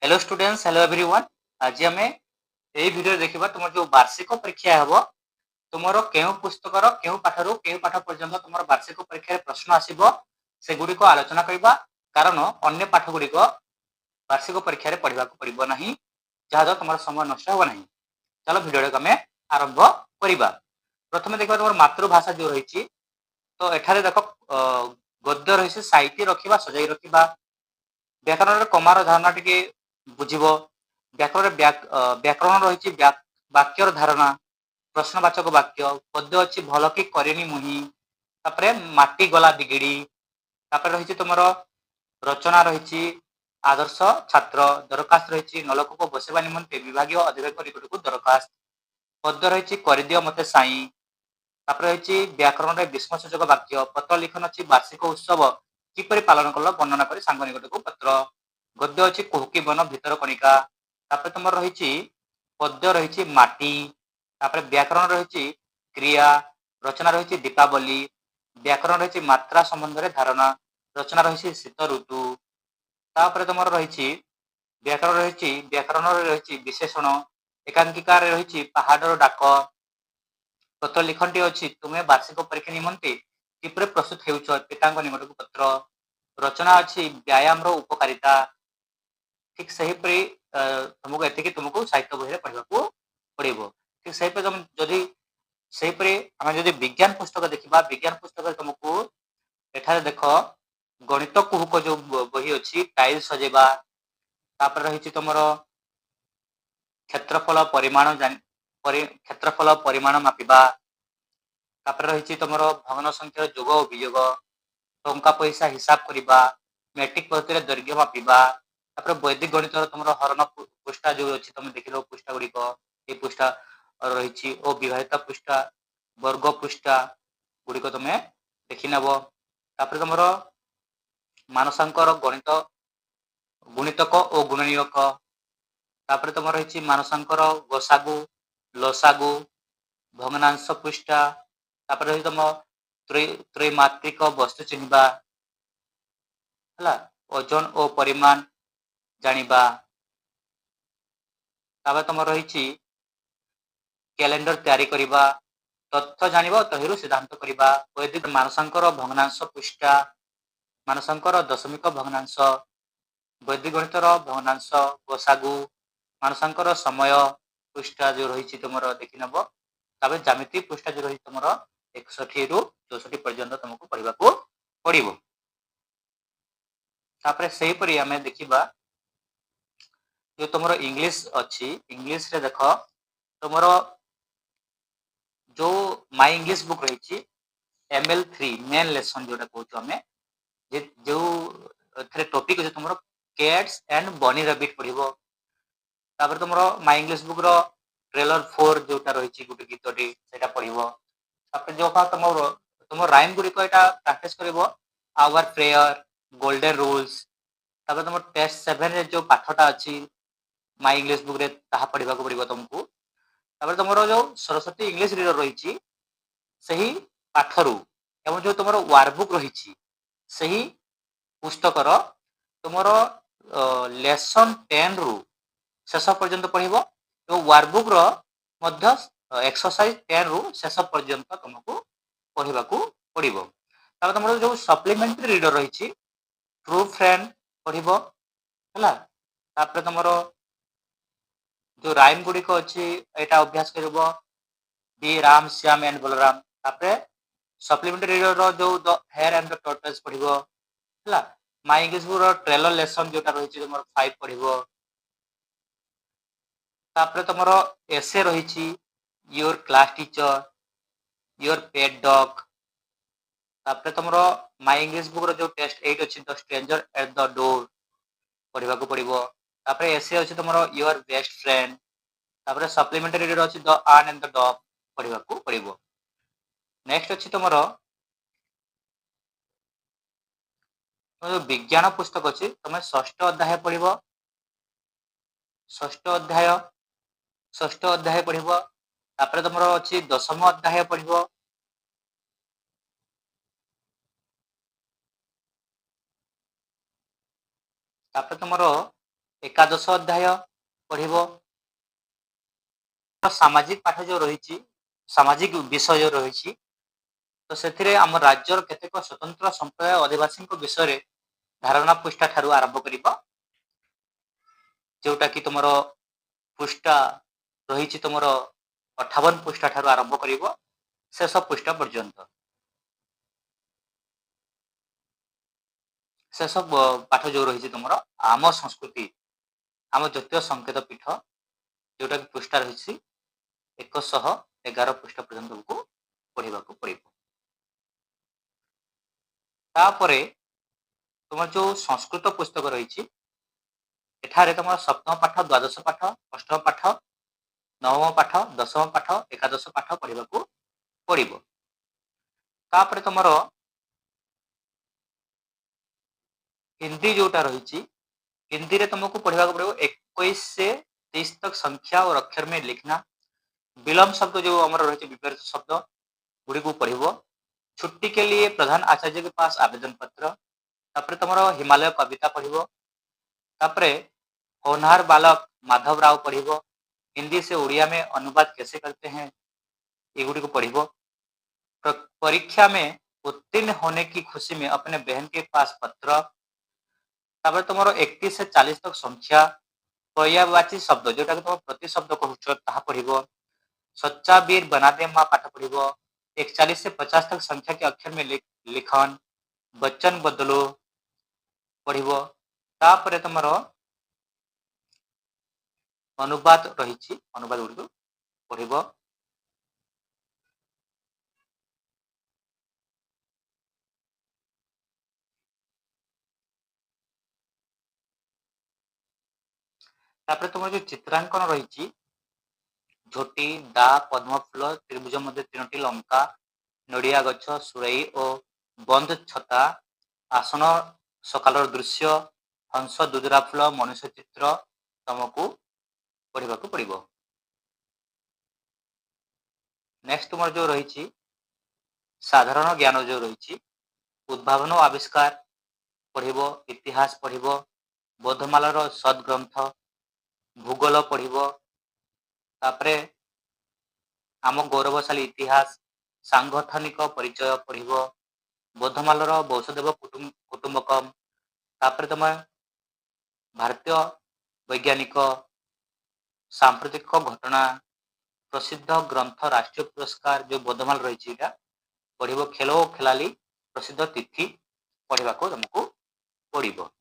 Hello students, hello everyone. आज आम यही वीडियो देखा तुम जो वार्षिक परीक्षा हम तुम क्यों पुस्तकर क्यों पाठर क्यों पाठ पर्यंत तुम वार्षिक परीक्षा प्रश्न आसो से गुड़िक आलोचना करवा। कारण अन्य पाठ गुड़िक वार्षिक परीक्षा पढ़ा पड़ो ना, जहाँ तुम समय नष्ट हो ना। चलो वीडियो को आम आरंभ करवा। प्रथम देखा तुम मातृभाषा जो रही तो एठारे देख गद्य रही साहित्य रखा सजाई रखा व्याकरण कमार धारणा टी बुझब। व्याकरण व्याकरण रही वाक्यर धारणा प्रश्नवाचक वाक्य पद्य अच्छी भल कि करनी मुही माटी गला बिगिड़ी रही तुम रचना रही आदर्श छात्र दरखास्त रही नलकूप बसवा निमंते विभाग अधिकारी निकट को दरखास्त पद्य रही करदियो मते साई रही व्याकरण विस्मसूचक वाक्य पत्र लिखन अच्छी वार्षिक उत्सव किपरि पालन कल वर्णना कर सांग निकट को पत्र गद्य अच्छी कुहकी बन भीतर कणिका तुम रही पद्य रही माटी व्याकरण रही क्रिया रचना रही दीपावली व्याकरण रही मात्रा संबंध में धारणा रचना रही शीत ऋतु तुम रही व्याकरण रही विशेषण एकांकिका रही पहाड़ डाक पत्र लिखन टी अच्छी तुम्हें वार्षिक परीक्षा निमंते किपरि प्रस्तुत हो पिता निकट को पत्र रचना अच्छी व्यायाम उपकारिता ठीक से तुमको एति तुमको साहित्य बही पढ़ा पड़ो। ठीक से तुम जदि आम जदि विज्ञान पुस्तक देखा विज्ञान पुस्तक तुमको एठारे देख गणित कुहुक जो बही अच्छी टाइल सजेबा रही तुम क्षेत्रफल परिमाण मापिबा रही तुम भग्न संख्या जोग और वियोग टंका पैसा हिसाब करवा मैट्रिक पद्धति दैर्घ्य मापिबा वैदिक गणित तुम हरण पृष्ठा जो अच्छी तुम देख लो पृष्ठा गुड़िक ये पृष्ठा रही और विभाजित पृष्ठा वर्ग पृष्ठा गुड़िक तुम देखी नब तुम मानसांकर गणित गुणितक और गुणनीयक तुम रही मानसांकर गसागु लसागु भग्नांश पृष्ठा रही तुम त्रैमात्रिक वस्तु चिन्हवा है ओजन और परिमाण जानिबा तुम रही कैलेंडर तैयारी करवा तथ्य जानिबा तहिरु सिद्धांत करवा वैदिक मानसांकर भग्नांश पृष्ठा मानसांकर दशमिक भग्नांश वैदिक गणितर भग्नांश गसागु मानसांकर समय पृष्ठा जो रही तुम देखी नब ज्यामिति पृष्ठा जो रही तुम 61 रु 64 पर्यंत तुमको पढ़ा पड़ो। से आम देखा जो तुम इंग्लिश अच्छी इंग्लिश रे देख तुम जो माय इंग्लिश बुक रही ML3 मेन लेसन जोटा कहूँ आम जो टॉपिक अच्छे तुम कैट्स एंड बनी रैबिट पढ़ो तुम माय इंग्लिश बुक रो ट्रेलर 4 जोटा रही गोटे गीतटी से पढ़ो जो तुम राइम गुड़िक प्रैक्टिस कर आवर प्रेयर गोल्डन रूल्स तुम टेस्ट 7 जो पाठटा अच्छी माय इंग्लिश बुक रे पढ़ा पड़ो तुमको तुम जो सरस्वती इंग्लिश रीडर रही सही पाठरू एवं जो तुम वार्कबुक रही सही पुस्तकर तुम लेसन 10 रु शेष पर्यंत पढ़ो वार्कबुक एक्सरसाइज 10 रु शेष पर्यंत तुमको पढ़ा पड़ो। तुम जो सप्लीमेंटरी रीडर रही ट्रू फ्रेंड पढ़ो है तुम जो राइम गुड़िक अच्छी यहाँ अभ्यास कर बी Ram Shyam and Balram supplementary reader जो the hare and the turtles पढ़ो है my English book trailer lesson जोटा रही तुम 5 पढ़ो तुम एसे रही your class teacher your pet dog तुम माय इंग्लिश बुक जो टेस्ट 8 अच्छी the stranger at the door पढ़ा पड़ो एसे अच्छी तुम your best friend supplementary reader अच्छी the urn and the dog पढ़ा पड़ो। नेक्स्ट अच्छी तुम जो विज्ञान पुस्तक अच्छी तुम षष्ठ अध्याय पढ़ो षष्ठ अध्याय पढ़ो तुम अच्छी दशम अध्याय पढ़ो तुम एकादश अध्याय पढ़िबो। सामाजिक पाठ जो रही सामाजिक विषय जो रही तो से आम राज्यर केतेक स्वतंत्र संप्रदाय आदिवासी विषय धारणा पृष्ठा ठारू आरंभ कर जोटा कि तुम पृष्ठा रही तुम 58 पृष्ठा ठारू आरंभ कर शेष पृष्ठा पर्यंत शेष पाठ जो रही तुम आम संस्कृति आम जातीय संकेत पीठ जोटा कि पृष्ठा रही 111 पृष्ठ पर्यंत तुमको पढ़ा पड़ो। तापरे तुम जो संस्कृत पुस्तक रही एठारे तुम सप्तम पाठ द्वादश पाठ अष्टम पाठ नवम पाठ दशम पाठ एकादश पाठ पढ़ा पड़ो। तापरे तुम हिंदी जोटा रही हिंदी रे तुमको पढ़ा पड़ो 21 से 30 तक संख्या और अक्षर में लिखना। विलम्ब शब्द जो हमारे रही विपरीत शब्द गुड़ी को पढ़ो। छुट्टी के लिए प्रधान आचार्य के पास आवेदन पत्र। तापर तुम हिमालय कविता पढ़ो। तापरे होनहार बालक माधव राव पढ़ो। हिंदी से उड़िया में अनुवाद कैसे करते हैं ये गुड़ी को पढ़ो। परीक्षा में उत्तीर्ण होने की खुशी में अपने बहन के पास पत्र। तापर तुम 31 से 40 तक संख्या पर्यायवाची शब्द जोटा कि तुम प्रति शब्द कह पढ़ो। सच्चा वीर बना दे माँ पाठ पढ़ो। 41 से 50 तक संख्या के अक्षर में लिखन वचन बदलो पढ़ो। तापर तुम अनुवाद रही अनुवाद गुड़ी पढ़ो। तापर तुम जो चित्रांकन रही झोटी दा पद्म फूल त्रिभुज मध्य 3टी लंका नड़िया गछ सुरई और बंद छता आसन सकाल दृश्य हंस दुदरा फूल मनुष्य चित्र तुमको पढ़ा पड़ो। नेक्स्ट तुम जो रही साधारण ज्ञान जो रही उद्भावन और आविष्कार पढ़ो। इतिहास पढ़ो। बोधमालार सद्ग्रंथ भूगोल पढ़ो। तापरे आम गौरवशाली इतिहास सांगठनिक परिचय पढ़ो। बोधमालार वसुदेव कुटुंबकम। तापरे तुम भारतीय वैज्ञानिक सांप्रतिक घटना प्रसिद्ध ग्रंथ राष्ट्रीय पुरस्कार जो बोधमाल रही पढ़ो। खेल और खेलाली प्रसिद्ध तिथि पढ़ा तुमको पड़ो।